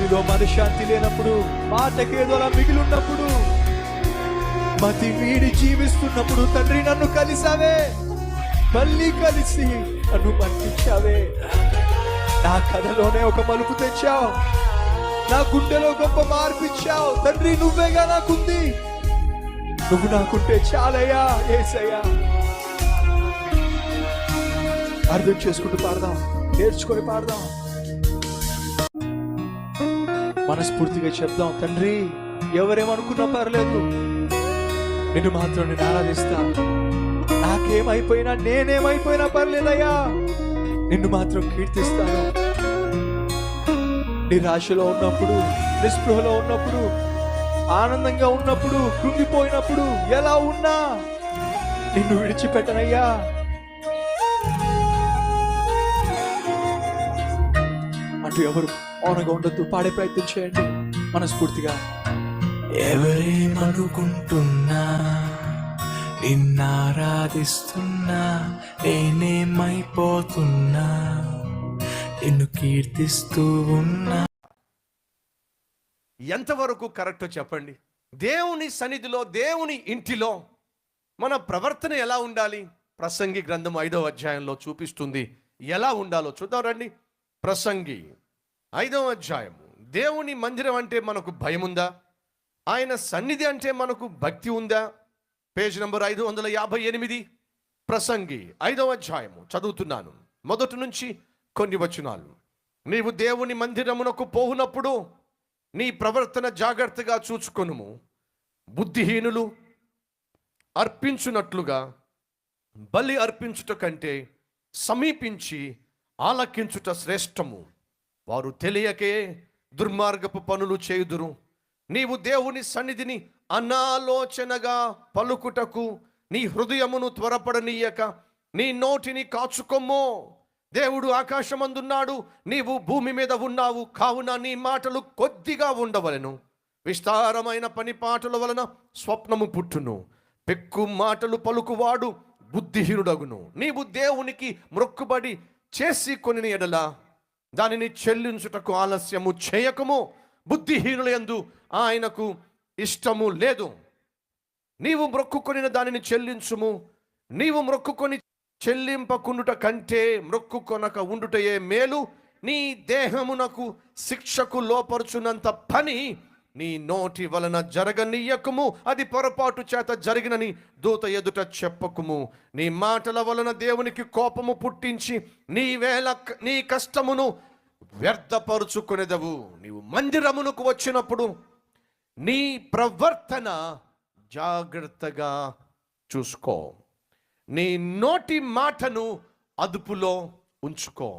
సన్నిధిలో మనశ్శాంతి లేనప్పుడు, మాటకేదోలా మిగిలి ఉన్నప్పుడు, మతి వీడి జీవిస్తున్నప్పుడు తండ్రి నన్ను కలిసావే, మళ్ళీ కలిసి నన్ను పంపించావే. నా కథలోనే ఒక మలుపు తెచ్చావు, నా గుండెలో గొప్ప మార్పిచ్చావు. తండ్రి నువ్వేగా నాకుంది, నువ్వు నాకుంటే చాలయ్యా యేసయ్యా. అర్థం చేసుకుంటూ పాడదాం, నేర్చుకొని పాడదాం, మనస్ఫూర్తిగా చెప్దాం. తండ్రి ఎవరేమనుకున్నా పర్లేదు, నిన్ను మాత్రం నేను ఆరాధిస్తా. నాకేమైపోయినా నేనేమైపోయినా పర్లేదయ్యా, నిన్ను మాత్రం కీర్తిస్తాను. నిరాశలో ఉన్నప్పుడు, నిస్పృహలో ఉన్నప్పుడు, ఆనందంగా ఉన్నప్పుడు, కృంగిపోయినప్పుడు, ఎలా ఉన్నా నిన్ను విడిచిపెట్టనయ్యా. అంటూ ఎవరు మౌనంగా ఉండొద్దు, పాడే ప్రయత్నం చేయండి మనస్ఫూర్తిగా. ఎవరేమనుకుంటున్నా నిన్నారాధిస్తున్నా, నేనేమైపోతున్నా నిన్ను కీర్తిస్తూ ఉన్నా. ఎంతవరకు కరెక్టో చెప్పండి? దేవుని సన్నిధిలో, దేవుని ఇంటిలో మన ప్రవర్తన ఎలా ఉండాలి? ప్రసంగి గ్రంథం 5వ అధ్యాయంలో చూపిస్తుంది ఎలా ఉండాలో. చూద్దాం రండి. ప్రసంగి 5వ అధ్యాయం. దేవుని మందిరం అంటే మనకు భయం ఉందా? ఆయన సన్నిధి అంటే మనకు భక్తి ఉందా? Page number 558. ప్రసంగి 5వ అధ్యాయము చదువుతున్నాను, మొదటి నుంచి కొన్ని వచనాలు. నీవు దేవుని మందిరమునకు పోవునప్పుడు నీ ప్రవర్తన జాగ్రత్తగా చూచుకొనుము. బుద్ధిహీనులు అర్పించున్నట్లుగా బలి అర్పించుట కంటే సమీపించి ఆలకించుట శ్రేష్టము. వారు తెలియకే దుర్మార్గపు పనులు చేయుదురు. నీవు దేవుని సన్నిధిని అనాలోచనగా పలుకుటకు నీ హృదయమును త్వరపడనీయక నీ నోటిని కాచుకొమ్మో. దేవుడు ఆకాశమందున్నాడు, నీవు భూమి మీద ఉన్నావు, కావున నీ మాటలు కొద్దిగా ఉండవలెను. విస్తారమైన పని పాటల వలన స్వప్నము పుట్టును. పెక్కు మాటలు పలుకువాడు బుద్ధిహీనుడగును. నీవు దేవునికి మ్రొక్కుబడి చేసి కొని ఎడల దానిని చెల్లించుటకు ఆలస్యము చేయకము. బుద్ధిహీనుల యందు ఆయనకు ఇష్టము లేదు. నీవు మ్రొక్కుకొనిన దానిని చెల్లించుము. నీవు మ్రొక్కుకొని చెల్లింపకుండుట కంటే మ్రొక్కుకొనక ఉండుటయే మేలు. నీ దేహమునకు శిక్షకు లోపరుచున్నంత పని నీ నోటి వలన జరగనీయకము. అది పొరపాటు చేత జరిగినని దూత ఎదుట చెప్పకుము. నీ మాటల వలన దేవునికి కోపము పుట్టించి నీ కష్టమును వ్యర్థపరుచుకునేదవు. నీవు మందిరమునకు వచ్చినప్పుడు నీ ప్రవర్తన జాగ్రత్తగా చూసుకో. నీ నోటి మాటను అదుపులో ఉంచుకో.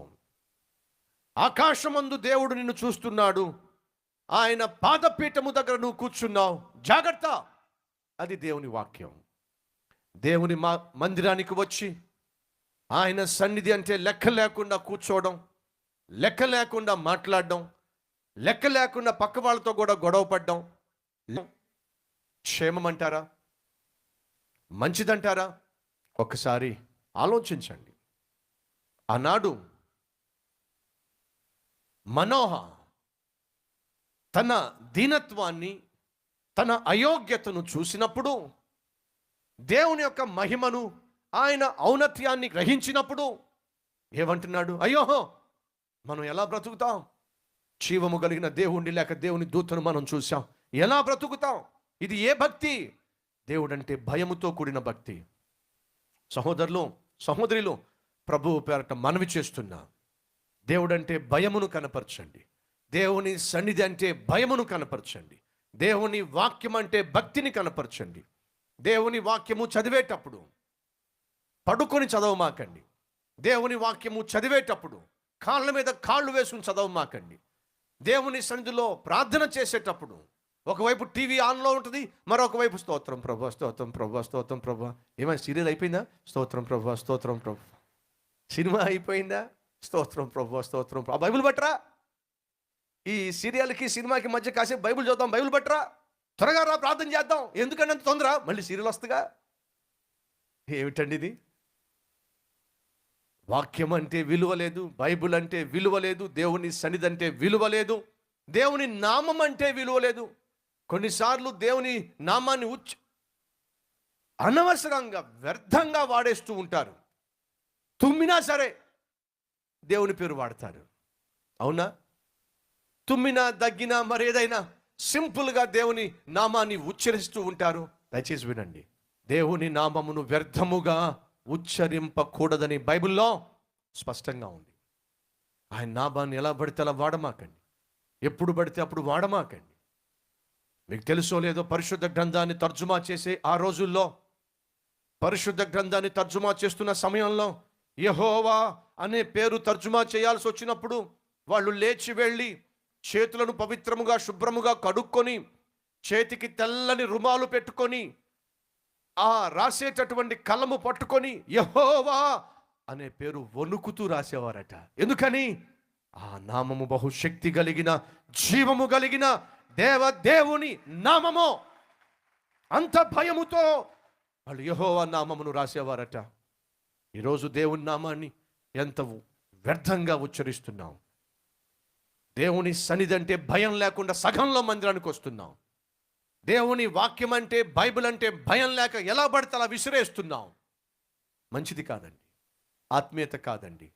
ఆకాశమందు దేవుడు నిన్ను చూస్తున్నాడు, ఆయన పాదపీఠము దగ్గర నువ్వు కూర్చున్నావు, జాగ్రత్త. అది దేవుని వాక్యం. దేవుని మందిరానికి వచ్చి ఆయన సన్నిధి అంటే లెక్క లేకుండా కూర్చోవడం, లెక్క లేకుండా మాట్లాడడం, లెక్క లేకుండా పక్క వాళ్ళతో కూడా గొడవ పడ్డం క్షేమం అంటారా? మంచిదంటారా? ఒకసారి ఆలోచించండి. ఆనాడు మనోహ తన దీనత్వాన్ని, తన అయోగ్యతను చూసినప్పుడు, దేవుని యొక్క మహిమను, ఆయన ఔన్నత్యాన్ని గ్రహించినప్పుడు ఏమంటున్నాడు? అయ్యో, మనం ఎలా బ్రతుకుతాం? జీవము కలిగిన దేవుణ్ణి లేక దేవుని దూతను మనం చూసాం, ఎలా బ్రతుకుతాం? ఇది ఏ భక్తి? దేవుడంటే భయముతో కూడిన భక్తి. సహోదరులు, సహోదరులు, ప్రభువు పేరట మనవి చేస్తున్నా, దేవుడంటే భయమును కనపరచండి. దేవుని సన్నిధి అంటే భయమును కనపరచండి. దేవుని వాక్యం అంటే భక్తిని కనపరచండి. దేవుని వాక్యము చదివేటప్పుడు పడుకొని చదవమాకండి. దేవుని వాక్యము చదివేటప్పుడు కాళ్ళ మీద కాళ్ళు వేసుకుని చదవమాకండి. దేవుని సన్నిధిలో ప్రార్థన చేసేటప్పుడు ఒకవైపు టీవీ ఆన్లో ఉంటుంది, మరొక వైపు స్తోత్రం ప్రభు, స్తోత్రం ప్రభు, స్తోత్రం ప్రభు. ఏమైనా సీరియల్ అయిపోయిందా? స్తోత్రం ప్రభు, స్తోత్రం ప్రభు. సినిమా అయిపోయిందా? స్తోత్రం ప్రభు, స్తోత్రం ప్రభు. బైబిల్ పట్టరా? ఈ సీరియల్కి సినిమాకి మధ్య కాసేపు బైబిల్ చదువుతాం, బైబిల్ పట్టరా, త్వరగా రా ప్రార్థన చేద్దాం. ఎందుకంటే అంత తొందర, మళ్ళీ సీరియల్ వస్తుందిగా. ఏమిటండి ఇది? వాక్యం అంటే విలువ లేదు, బైబిల్ అంటే విలువ లేదు, దేవుని సన్నిధి అంటే విలువ లేదు. దేవుని నామం అంటే విలువ లేదు. కొన్నిసార్లు దేవుని నామాన్ని అనవసరంగా వ్యర్థంగా వాడేస్తూ ఉంటారు. తుమ్మినా సరే దేవుని పేరు వాడతారు. అవునా? తుమ్మినా దగ్గినా మరేదైనా సింపుల్గా దేవుని నామాన్ని ఉచ్చరిస్తూ ఉంటారు. దయచేసి వినండి, దేవుని నామమును వ్యర్థముగా ఉచ్చరింపకూడదని బైబిల్లో స్పష్టంగా ఉంది. ఆయన నామాన్ని ఎలా పడితే అలా వాడమాకండి, ఎప్పుడు పడితే అప్పుడు వాడమాకండి. మీకు తెలుసో లేదో, పరిశుద్ధ గ్రంథాన్ని తర్జుమా చేసే ఆ రోజుల్లో, పరిశుద్ధ గ్రంథాన్ని తర్జుమా చేస్తున్న సమయంలో యెహోవా అనే పేరు తర్జుమా చేయాల్సి వచ్చినప్పుడు వాళ్ళు లేచి వెళ్ళి చేతులను పవిత్రముగా శుభ్రముగా కడుక్కొని చేతికి తెల్లని రుమాలు పెట్టుకొని ఆ రాసేటటువంటి కలము పట్టుకొని యెహోవా అనే పేరు వణుకుతూ రాసేవారట. ఎందుకని? ఆ నామము బహుశక్తి కలిగిన, జీవము కలిగిన దేవుని నామము. అంత భయముతో వాళ్ళు యెహోవా నామమును రాసేవారట. ఈరోజు దేవుని నామాన్ని ఎంత వ్యర్థంగా ఉచ్చరిస్తున్నాం. దేవుని సన్నిధి అంటే భయం లేకుండా సగంలో మందిరానికి వస్తున్నాం. దేవుని వాక్యం అంటే, బైబిల్ అంటే భయం లేక ఎలా పడితే అలా విసిరేస్తున్నాం. మంచిది కాదండి, ఆత్మీయత కాదండి.